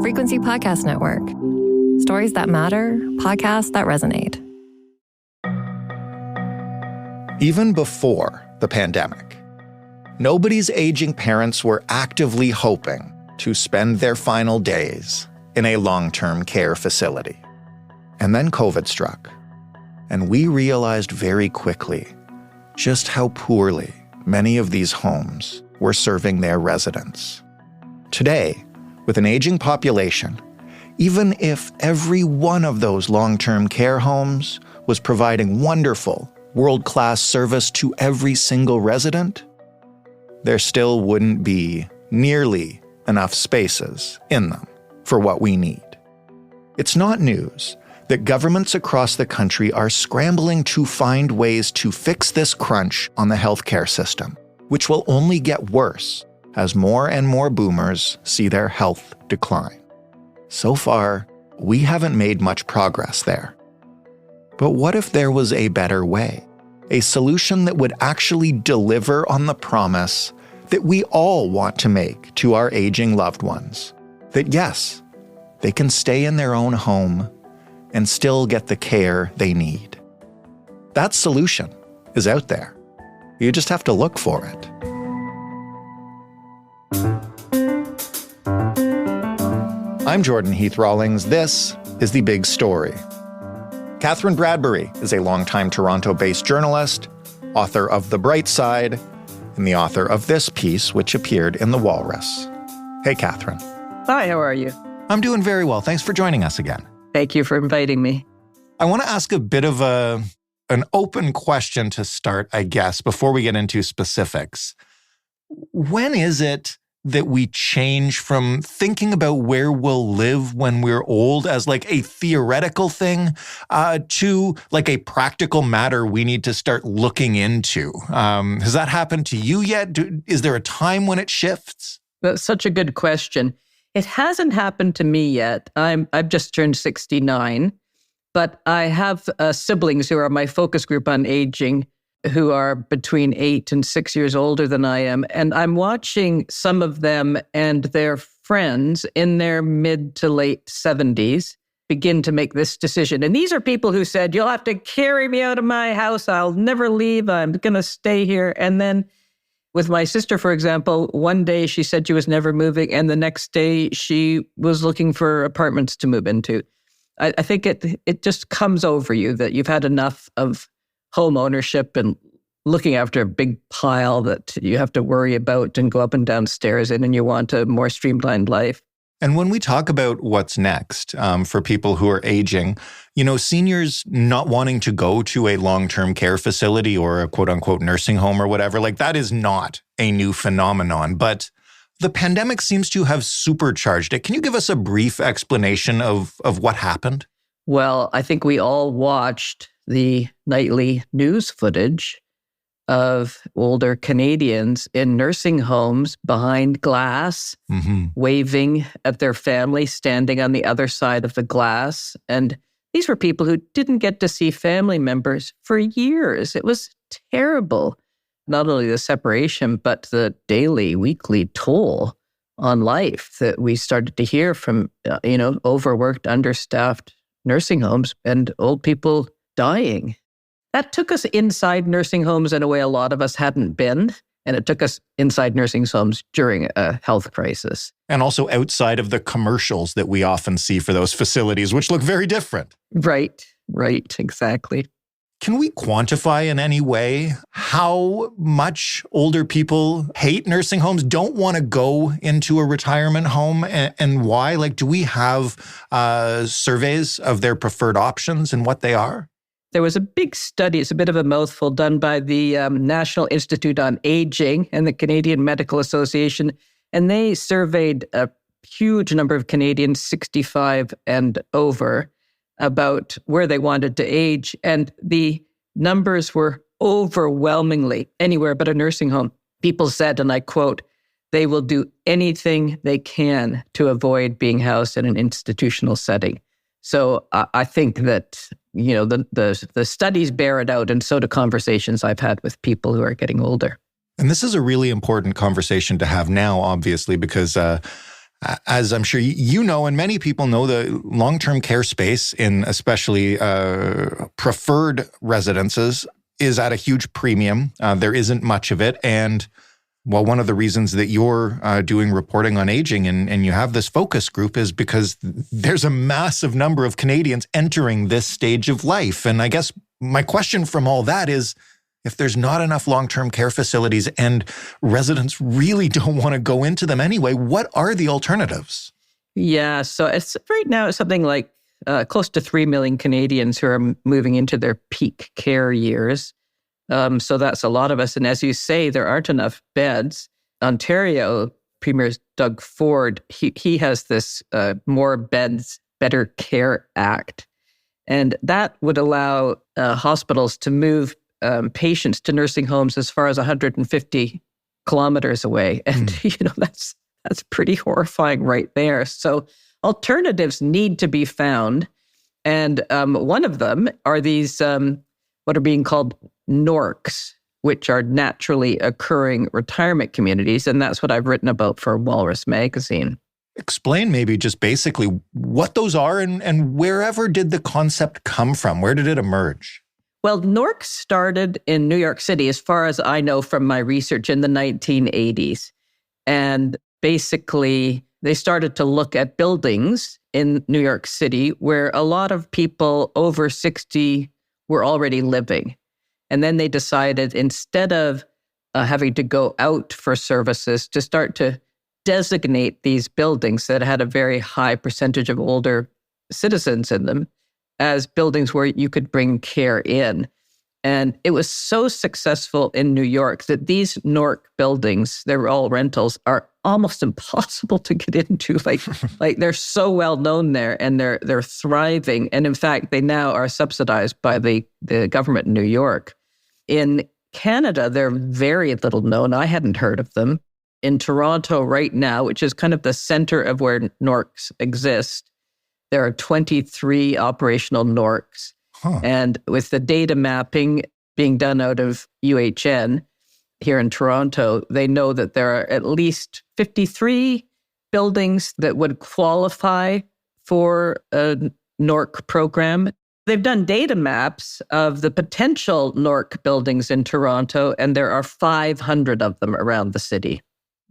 Frequency Podcast Network. Stories that matter, podcasts that resonate. Even before the pandemic, nobody's aging parents were actively hoping to spend their final days in a long-term care facility. And then COVID struck, and we realized very quickly just how poorly many of these homes were serving their residents. Today, with an aging population, even if every one of those long-term care homes was providing wonderful, world-class service to every single resident, there still wouldn't be nearly enough spaces in them for what we need. It's not news that governments across the country are scrambling to find ways to fix this crunch on the healthcare system, which will only get worse as more and more boomers see their health decline. So far, we haven't made much progress there. But what if there was a better way? A solution that would actually deliver on the promise that we all want to make to our aging loved ones. That yes, they can stay in their own home and still get the care they need. That solution is out there. You just have to look for it. I'm Jordan Heath Rawlings. This is The Big Story. Cathrin Bradbury is a longtime Toronto-based journalist, author of The Bright Side, and the author of this piece, which appeared in The Walrus. Hey, Cathrin. Hi, how are you? I'm doing very well. Thanks for joining us again. Thank you for inviting me. I want to ask a bit of an open question to start, I guess, before we get into specifics. When is it that we change from thinking about where we'll live when we're old as like a theoretical thing to like a practical matter we need to start looking into? Has that happened to you yet? Is there a time when it shifts? That's such a good question. It hasn't happened to me yet. I've just turned 69, but I have siblings who are my focus group on aging, who are between 8 and 6 years older than I am. And I'm watching some of them and their friends in their mid to late 70s begin to make this decision. And these are people who said, you'll have to carry me out of my house. I'll never leave. I'm going to stay here. And then with my sister, for example, one day she said she was never moving. And the next day she was looking for apartments to move into. I think it just comes over you that you've had enough of home ownership and looking after a big pile that you have to worry about and go up and down stairs in, and you want a more streamlined life. And when we talk about what's next for people who are aging, you know, seniors not wanting to go to a long-term care facility or a quote-unquote nursing home or whatever, like that is not a new phenomenon. But the pandemic seems to have supercharged it. Can you give us a brief explanation of what happened? Well, I think we all watched the nightly news footage of older Canadians in nursing homes behind glass, waving at their family, standing on the other side of the glass. And these were people who didn't get to see family members for years. It was terrible. Not only the separation, but the daily, weekly toll on life that we started to hear from, overworked, understaffed nursing homes and old people dying. That took us inside nursing homes in a way a lot of us hadn't been. And it took us inside nursing homes during a health crisis. And also outside of the commercials that we often see for those facilities, which look very different. Right, exactly. Can we quantify in any way how much older people hate nursing homes, don't want to go into a retirement home, and why? Like, do we have surveys of their preferred options and what they are? There was a big study, it's a bit of a mouthful, done by the National Institute on Aging and the Canadian Medical Association, and they surveyed a huge number of Canadians 65 and over about where they wanted to age, and the numbers were overwhelmingly anywhere but a nursing home. People said, and I quote, they will do anything they can to avoid being housed in an institutional setting. So I think that, the studies bear it out, and so do conversations I've had with people who are getting older. And this is a really important conversation to have now, obviously, because As I'm sure you know, and many people know, the long-term care space in especially preferred residences is at a huge premium. There isn't much of it. And well, one of the reasons that you're doing reporting on aging and you have this focus group is because there's a massive number of Canadians entering this stage of life. And I guess my question from all that is, if there's not enough long-term care facilities and residents really don't want to go into them anyway, what are the alternatives? Yeah, so it's right now it's something like close to 3 million Canadians who are moving into their peak care years. So that's a lot of us. And as you say, there aren't enough beds. Ontario Premier Doug Ford, he has this More Beds, Better Care Act. And that would allow hospitals to move patients to nursing homes as far as 150 kilometers away. And, that's pretty horrifying right there. So alternatives need to be found. And one of them are these, what are being called NORCs, which are naturally occurring retirement communities. And that's what I've written about for Walrus magazine. Explain maybe just basically what those are and wherever did the concept come from? Where did it emerge? Well, NORCs started in New York City, as far as I know from my research, in the 1980s. And basically, they started to look at buildings in New York City where a lot of people over 60 were already living. And then they decided, instead of having to go out for services, to start to designate these buildings that had a very high percentage of older citizens in them as buildings where you could bring care in. And it was so successful in New York that these NORC buildings, they're all rentals, are almost impossible to get into. Like they're so well known there, and they're thriving. And in fact, they now are subsidized by the government in New York. In Canada, they're very little known. I hadn't heard of them. In Toronto right now, which is kind of the center of where NORCs exist, there are 23 operational NORCs. Huh. And with the data mapping being done out of UHN here in Toronto, they know that there are at least 53 buildings that would qualify for a NORC program. They've done data maps of the potential NORC buildings in Toronto, and there are 500 of them around the city.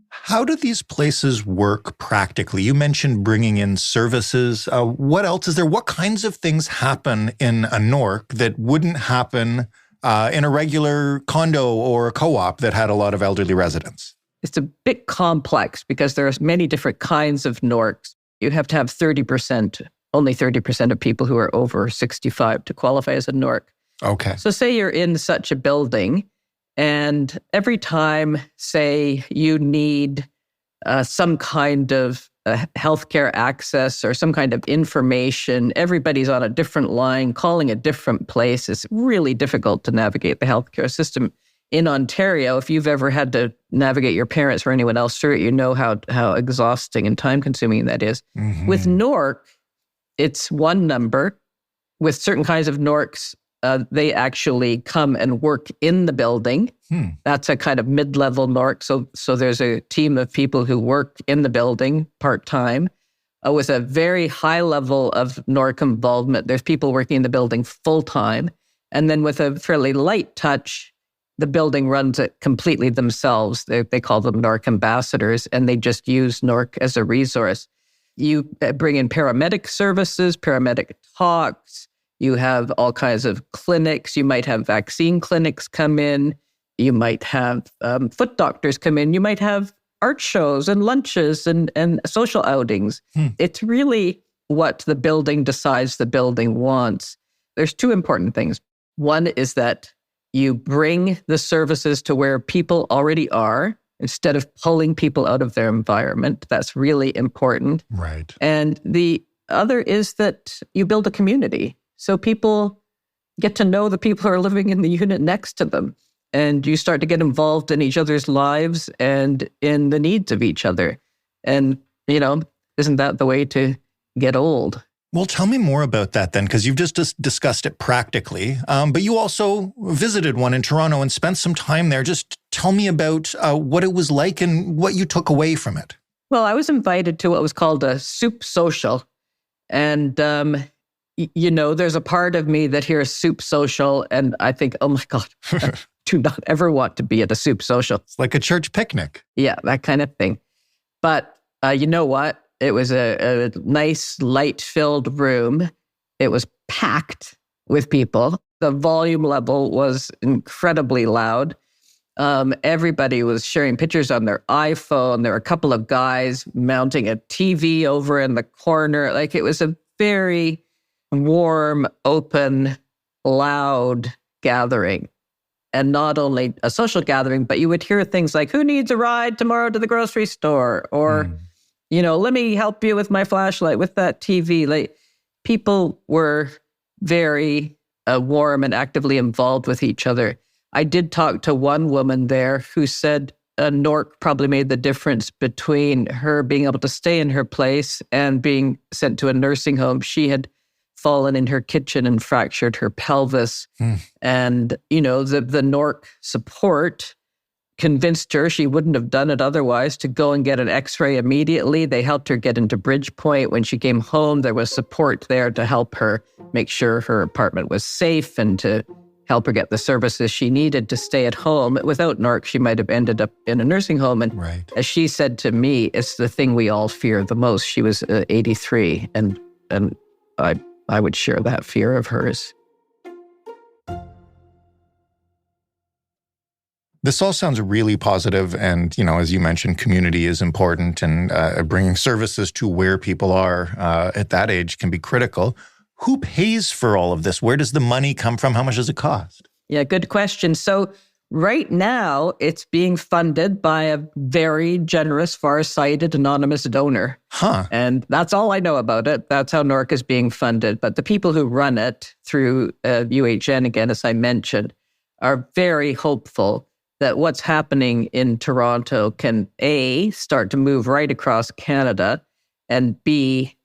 How do these places work practically? You mentioned bringing in services. What else is there? What kinds of things happen in a NORC that wouldn't happen in a regular condo or a co-op that had a lot of elderly residents? It's a bit complex because there are many different kinds of NORCs. You have to have only 30% of people who are over 65 to qualify as a NORC. Okay. So say you're in such a building, and every time, say, you need some kind of healthcare access or some kind of information, everybody's on a different line, calling a different place. It's really difficult to navigate the healthcare system. In Ontario, if you've ever had to navigate your parents or anyone else through it, you know how exhausting and time-consuming that is. Mm-hmm. With NORC, it's one number. With certain kinds of NORCs, they actually come and work in the building. That's a kind of mid-level NORC. So there's a team of people who work in the building part-time. With a very high level of NORC involvement, there's people working in the building full-time. And then with a fairly light touch, the building runs it completely themselves. They call them NORC ambassadors, and they just use NORC as a resource. You bring in paramedic services, paramedic talks. You have all kinds of clinics. You might have vaccine clinics come in. You might have foot doctors come in. You might have art shows and lunches and social outings. It's really what the building decides the building wants. There's two important things. One is that you bring the services to where people already are instead of pulling people out of their environment. That's really important. Right. And the other is that you build a community. So people get to know the people who are living in the unit next to them. And you start to get involved in each other's lives and in the needs of each other. And, isn't that the way to get old? Well, tell me more about that then, because you've just discussed it practically. But you also visited one in Toronto and spent some time there. Just tell me about what it was like and what you took away from it. Well, I was invited to what was called a soup social. And, there's a part of me that hears soup social and I think, oh my God, I do not ever want to be at a soup social. It's like a church picnic. Yeah, that kind of thing. But you know what? It was a nice, light-filled room. It was packed with people. The volume level was incredibly loud. Everybody was sharing pictures on their iPhone. There were a couple of guys mounting a TV over in the corner. Like, it was a very warm, open, loud gathering. And not only a social gathering, but you would hear things like, who needs a ride tomorrow to the grocery store? Or, let me help you with my flashlight, with that TV. Like, people were very warm and actively involved with each other. I did talk to one woman there who said NORC probably made the difference between her being able to stay in her place and being sent to a nursing home. She had fallen in her kitchen and fractured her pelvis. And, the NORC support convinced her, she wouldn't have done it otherwise, to go and get an x-ray immediately. They helped her get into Bridgepoint. When she came home, there was support there to help her make sure her apartment was safe and to help her get the services she needed to stay at home. Without NORC, she might have ended up in a nursing home. And as she said to me, it's the thing we all fear the most. She was 83, and I would share that fear of hers. This all sounds really positive, and, as you mentioned, community is important, and bringing services to where people are at that age can be critical. Who pays for all of this? Where does the money come from? How much does it cost? Yeah, good question. So right now, it's being funded by a very generous, far-sighted, anonymous donor. And that's all I know about it. That's how NORC is being funded. But the people who run it through UHN, again, as I mentioned, are very hopeful that what's happening in Toronto can, A, start to move right across Canada, and B,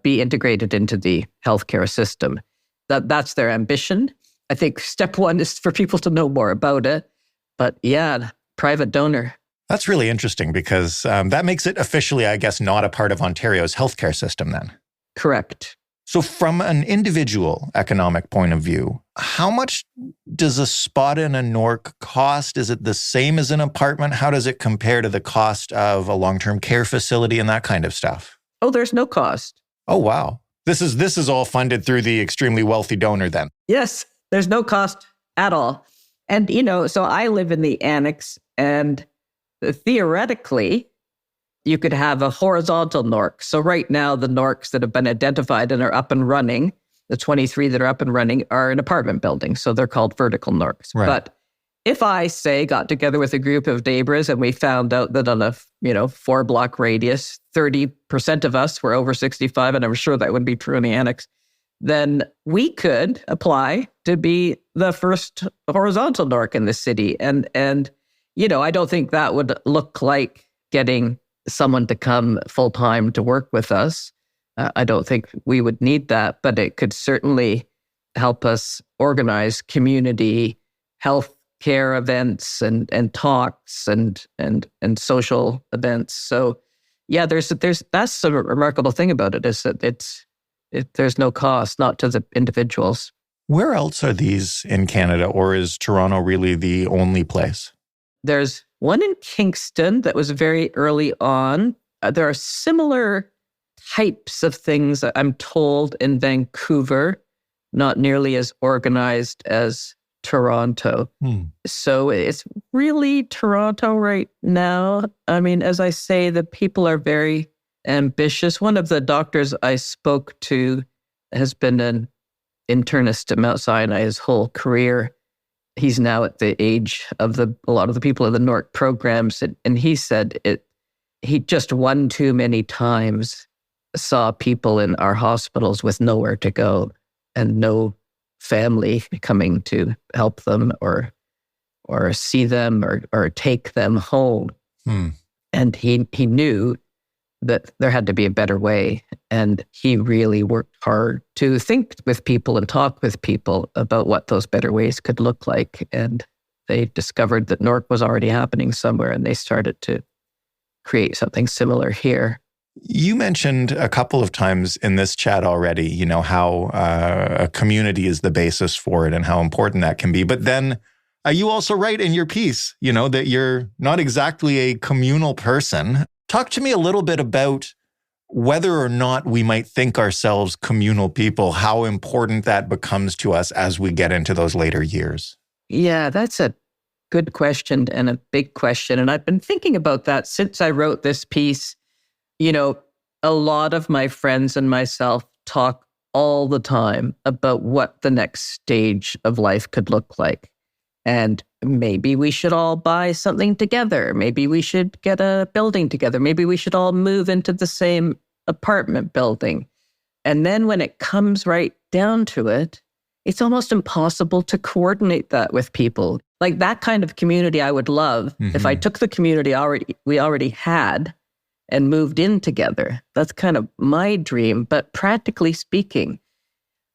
be integrated into the healthcare system. That's their ambition. I think step one is for people to know more about it. But yeah, private donor. That's really interesting because that makes it officially, I guess, not a part of Ontario's healthcare system then. Correct. So from an individual economic point of view, how much does a spot in a NORC cost? Is it the same as an apartment? How does it compare to the cost of a long-term care facility and that kind of stuff? Oh, there's no cost. Oh, wow. This is all funded through the extremely wealthy donor then? Yes, there's no cost at all. And, so I live in the annex, and theoretically, you could have a horizontal NORC. So right now, the NORCs that have been identified and are up and running, the 23 that are up and running, are in apartment buildings. So they're called vertical NORCs. Right. But if I, say, got together with a group of neighbors and we found out that on a 4-block radius, 30% of us were over 65, and I'm sure that would be true in the annex, then we could apply to be the first horizontal NORC in the city. And I don't think that would look like getting someone to come full-time to work with us. I don't think we would need that, but it could certainly help us organize community health care events and talks and social events. So yeah, there's that's a remarkable thing about it, is that there's no cost, not to the individuals. Where else are these in Canada, or is Toronto really the only place? There's one in Kingston that was very early on. There are similar types of things, I'm told, in Vancouver, not nearly as organized as Toronto. So it's really Toronto right now. I mean, as I say, the people are very ambitious. One of the doctors I spoke to has been an internist at Mount Sinai his whole career. He's now at the age of a lot of the people in the NORC programs. And he said he just one too many times saw people in our hospitals with nowhere to go and no family coming to help them or see them or take them home. And he knew that there had to be a better way. And he really worked hard to think with people and talk with people about what those better ways could look like. And they discovered that NORC was already happening somewhere, and they started to create something similar here. You mentioned a couple of times in this chat already, how a community is the basis for it and how important that can be. But then you also write in your piece, that you're not exactly a communal person. Talk to me a little bit about whether or not we might think ourselves communal people, how important that becomes to us as we get into those later years. Yeah, that's a good question and a big question. And I've been thinking about that since I wrote this piece. A lot of my friends and myself talk all the time about what the next stage of life could look like. And maybe we should all buy something together. Maybe we should get a building together. Maybe we should all move into the same apartment building. And then when it comes right down to it, it's almost impossible to coordinate that with people. Like that kind of community I would love if I took the community we already had and moved in together. That's kind of my dream. But practically speaking,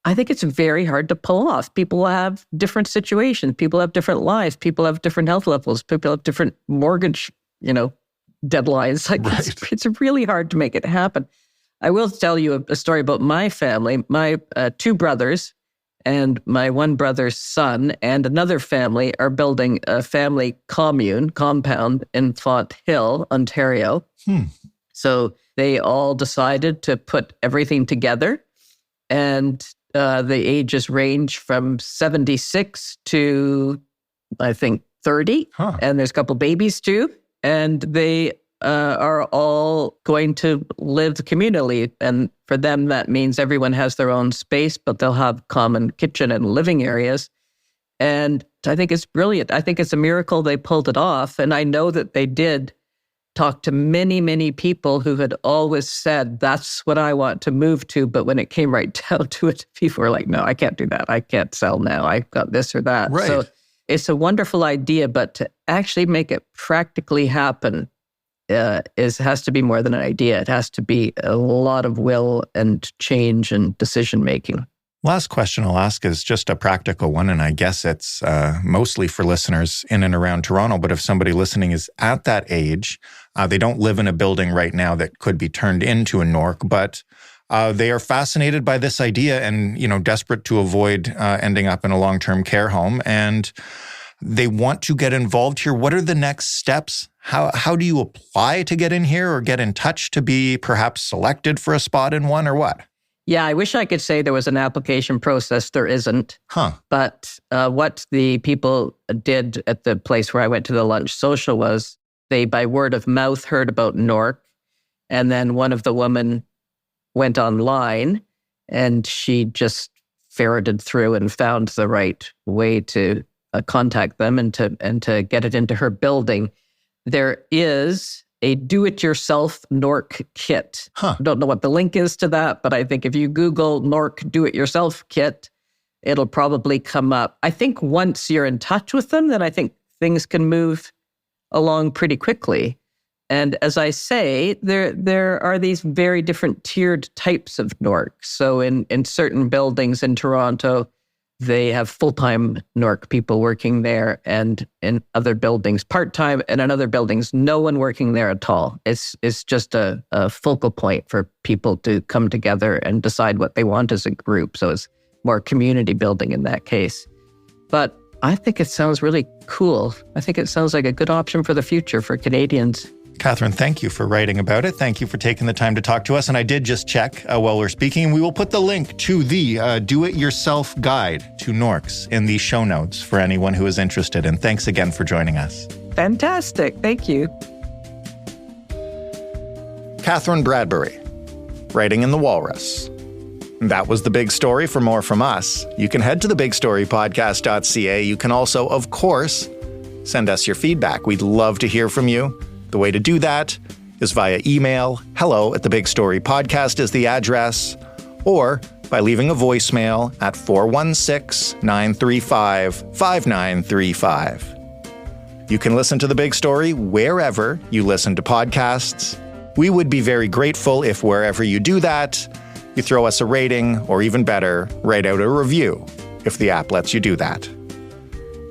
I think it's very hard to pull off. People have different situations. People have different lives. People have different health levels. People have different mortgage, deadlines. Like it's really hard to make it happen. I will tell you a story about my family. My two brothers and my one brother's son and another family are building a family compound in Font Hill, Ontario. So they all decided to put everything together, and the ages range from 76 to, I think, 30. And there's a couple babies too. And they are all going to live communally. And for them, that means everyone has their own space, but they'll have common kitchen and living areas. And I think it's brilliant. I think it's a miracle they pulled it off. And I know that they did talk to many, many people who had always said, that's what I want to move to. But when it came right down to it, people were like, no, I can't do that. I can't sell now. I've got this or that. Right. So it's a wonderful idea, but to actually make it practically happen has to be more than an idea. It has to be a lot of will and change and decision-making. Last question I'll ask is just a practical one, and I guess it's mostly for listeners in and around Toronto, but if somebody listening is at that age, they don't live in a building right now that could be turned into a NORC, but they are fascinated by this idea and, desperate to avoid ending up in a long-term care home, and they want to get involved here. What are the next steps? How do you apply to get in here or get in touch to be perhaps selected for a spot in one, or what? Yeah, I wish I could say there was an application process. There isn't. But what the people did at the place where I went to the lunch social was they, by word of mouth, heard about NORC. And then one of the women went online and she just ferreted through and found the right way to contact them and to get it into her building. There is a do-it-yourself NORC kit. I don't know what the link is to that, but I think if you Google NORC do-it-yourself kit, it'll probably come up. I think once you're in touch with them, then I think things can move along pretty quickly. And as I say, there are these very different tiered types of NORC. So in certain buildings in Toronto, they have full-time NORC people working there, and in other buildings part-time, and in other buildings no one working there at all. It's just a focal point for people to come together and decide what they want as a group. So it's more community building in that case. But I think it sounds really cool. I think it sounds like a good option for the future for Canadians. Cathrin, thank you for writing about it. Thank you for taking the time to talk to us. And I did just check while we're speaking, and we will put the link to the do-it-yourself guide to NORCs in the show notes for anyone who is interested. And thanks again for joining us. Fantastic. Thank you. Cathrin Bradbury, writing in the Walrus. That was The Big Story. For more from us, you can head to thebigstorypodcast.ca. You can also, of course, send us your feedback. We'd love to hear from you. The way to do that is via email. hello@thebigstorypodcast is the address, or by leaving a voicemail at 416-935-5935. You can listen to The Big Story wherever you listen to podcasts. We would be very grateful if wherever you do that, you throw us a rating, or even better, write out a review if the app lets you do that.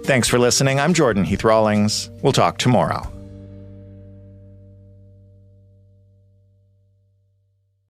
Thanks for listening. I'm Jordan Heath Rawlings. We'll talk tomorrow.